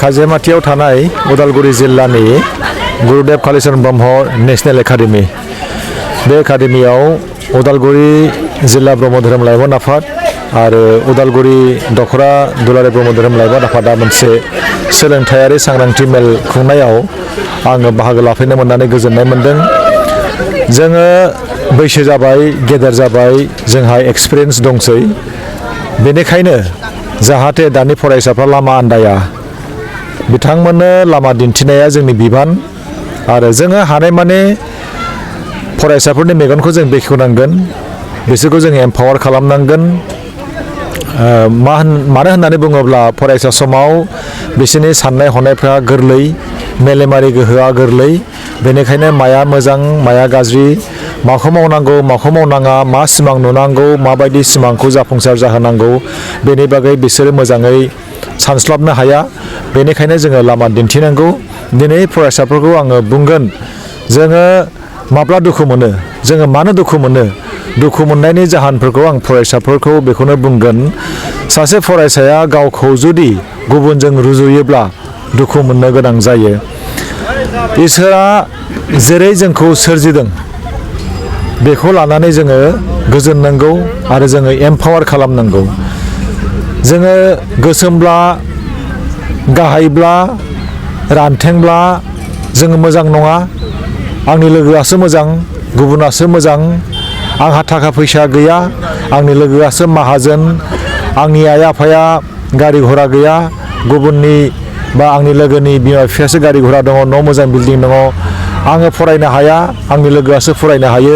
खाजेमाथियाव थानाय उदालगुरि जिल्लानि गुरुदेव Kalicharan Brahma national academy बे एकाडेमियाव उदालगुरि जिल्ला ब्रह्म धोरोम लाइमोन आफाद आरो उदालगुरि दख'रा दुलाराय ब्रह्म धोरोम लाइमोन आफादा मोनसे सोलोंथायारि सांग्रांथि मेल खुंनायाव आङो बाहागो लाफैनो मोननानै गोजोननाय मोनदों। जोङो बैसो जाबाय, गेदेर जाबाय, जोंहा एक्सपिरियेन्स दंसै। बेनिखायनो जाहाथे दानि फरायसाफ्रा लामा आन्दाया, बिथांमोननो लामा दिन्थिनाया जोंनि बिबान आरो जोङो हानायमानि फरायसाफोरनि मेगनखौ जों बेखेवनांगोन, बिसोरखौ जों एम्पावार खालामनांगोन। मानो होननानै बुङोब्ला फरायसा समाव बिसोरनि साननाय हनायफ्रा गोरलै, मेलेमारि गोहोआ गोरलै। बेनिखायनो माया मोजां माया गाज्रि, माखौ मावनांगौ माखौ मावनाङा, मा सिमां नुनांगौ, माबायदि सिमांखौ जाफुंसार जाहोनांगौ, बेनि बागै बिसोरो मोजाङै सानस्लाबनो हाया। बेनिखायनो जोङो लामा दिन्थिनांगौ। दिनै फरायसाफोरखौ आङो बुंगोन, जोङो माब्ला दुखु मोनो, जोङो मानो दुखु मोनो, दुखु मोननायनि जाहोनफोरखौ आं फरायसाफोरखौ बेखौनो बुंगोन। सासे फरायसाया गावखौ जुदि गुबुनजों रुजुयोब्ला दुखु मोननो गोनां जायो। इसोरा जेरै जोंखौ सोरजिदों बेखौ लानानै जोङो गोजोननांगौ आरो जोङो एम्पावार खालामनांगौ। जोङो गोसोमब्ला, गाहायब्ला, रानथेंब्ला जोङो मोजां नङा। आंनि लोगोआसो मोजां, गुबुनासो मोजां, आंहा थाखा फैसा गैया, आंनि लोगोआसो माहाजोन, आंनि आइ आफाया गारि घोड़ा गैया, गुबुननि बा आंनि लोगोनि बिमा बिफायासो गारि घोड़ा दङ, न' मोजां बिल्डिं दङ, आङो फरायनो हाया, आंनि लोगोआसो फरायनो हायो।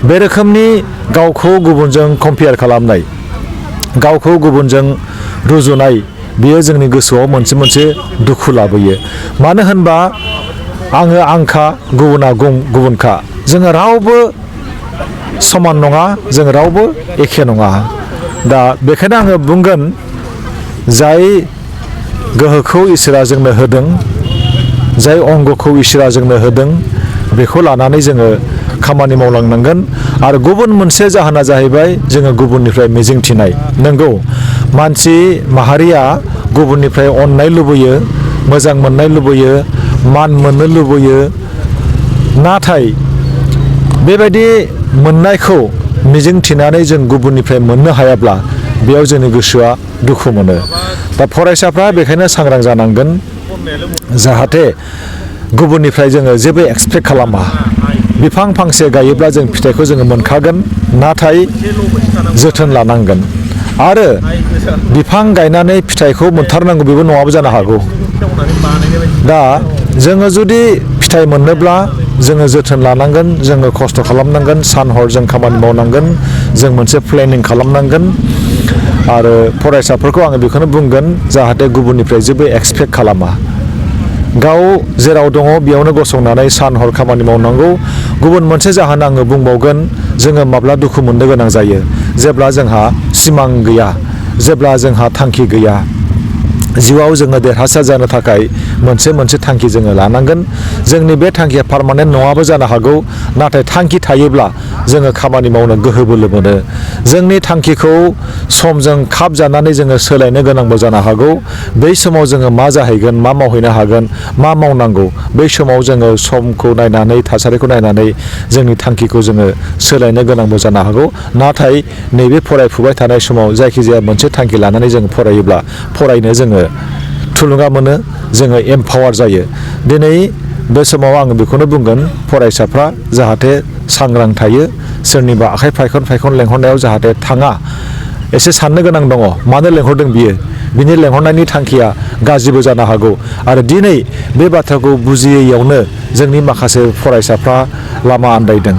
बे रोखोमनि गावखौ गुबुनजों कम्पेयार खालामनाय, गावखौ गुबुनजों रुजुनाय, बियो जोंनि गोसोआव मोनसे दुखु लाबोयो। मानो होनबा आङो आंखा, गुबुना गुबुनखा, जोङो रावबो समान नङा, जों रावबो एखे नङा। दा बेखायनो आङो बुंगोन, जाय गोहोखौ इसोरा जोंनो होदों, जाय अंगखौ इसोरा जोंनो होदों, बेखौ लानानै जोङो खामानि मावलांनांगोन। आरो गुबुन मोनसे जाहोना जाहैबाय जोङो गुबुननिफ्राय मिजिंथिनाय। नंगौ, मानसि माहारिया गुबुननिफ्राय अननाय लुबैयो, मोजां मोननाय लुबैयो, मान मोननो लुबैयो। नाथाय बेबायदि मोननायखौ मिजिंथिनानै जों गुबुननिफ्राय मोननो हायाब्ला बेयाव जोंनि गोसोआ दुखु मोनो। दा फरायसाफ्रा बेखायनो सांग्रां जानांगोन, जाहाथे गुबुननिफ्राय जोङो जेबो एक्सपेक्ट खालामा। बिफां फांसे गायोब्ला जों फिथाइखौ जोङो मोनखागोन, नाथाय जोथोन लानांगोन। आरो बिफां गायनानै फिथाइखौ मोनथारनांगौ बेबो नङाबो जानो हागौ। दा जोङो जुदि फिथाइ मोननोब्ला जोङो जोथोन लानांगोन, जोङो खस्थ' खालामनांगोन, सान हर जों खामानि मावनांगोन, जों मोनसे प्लेनिं खालामनांगोन। आरो फरायसाफोरखौ आङो बेखौनो बुंगोन, जाहाथे गुबुननिफ्राय जेबो एक्सपेक्ट खालामा। गाव जेराव दङ बेयावनो गसंनानै सान हर खामानि मावनांगौ। गुबुन मोनसे जाहोन आङो बुंबावगोन, जोङो माब्ला दुखु मोननो गोनां जायो, जेब्ला जोंहा सिमां गैया, जेब्ला जोंहा थांखि गैया। जिउआव जोङो देरहासार जानो थाखाय मोनसे थांखि जोङो लानांगोन। जोंनि बे थांखिया पार्मानेन्ट नङाबो जानो हागौ, नाथाय थांखि थायोब्ला जोङो खामानि मावनो गोहो बोलो मोनो। जोंनि थांखिखौ समजों खाब जानानै जोङो सोलायनो गोनांबो जानो हागौ। बै समाव जोङो मा जाहैगोन, मा मावहैनो हागोन, मा मावनांगौ, बै समाव जोङो समखौ नायनानै, थासारिखौ नायनानै जोंनि थांखिखौ जोङो सोलायनो गोनांबो जानो हागौ। नाथाय नैबे फरायफुबाय थानाय समाव जायखिजाया मोनसे थांखि लानानै जों फरायोब्ला फरायनो जोङो थुलुंगा मोनो, जोङो एम्पावार जायो। दिनै बे समाव आङो बेखौनो बुंगोन, फरायसाफ्रा जाहाथे सांग्रां थायो, सोरनिबा आखाइ फायखन लेंहरनायाव जाहाथे थाङा। एसे साननो गोनां दङ, मानो लेंहरदों बियो, बिनि लेंहरनायनि थांखिया गाज्रिबो जानो हागौ। आरो दिनै बे बाथ्राखौ बुजियैयावनो जोंनि माखासे फरायसाफ्रा लामा आन्दायदों।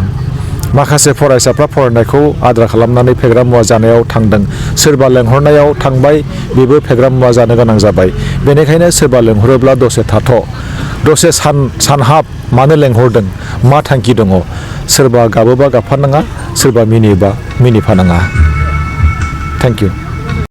माखासे फरायसाफ्रा फरायनायखौ आद्रा खालामनानै फेग्रा मुवा जानायाव थांदों। सोरबा लेंहरनायाव थांबाय, बेबो फेग्रा मुवा जानो गोनां जाबाय। बेनिखायनो सोरबा लेंहरोब्ला दसे थाथ', दसे सानहाब, मानो लेंहरदों, मा थांखि दङ। सोरबा गाबोबा गाबफानाङा, सोरबा मिनियोबा मिनिफानाङा। Thank you.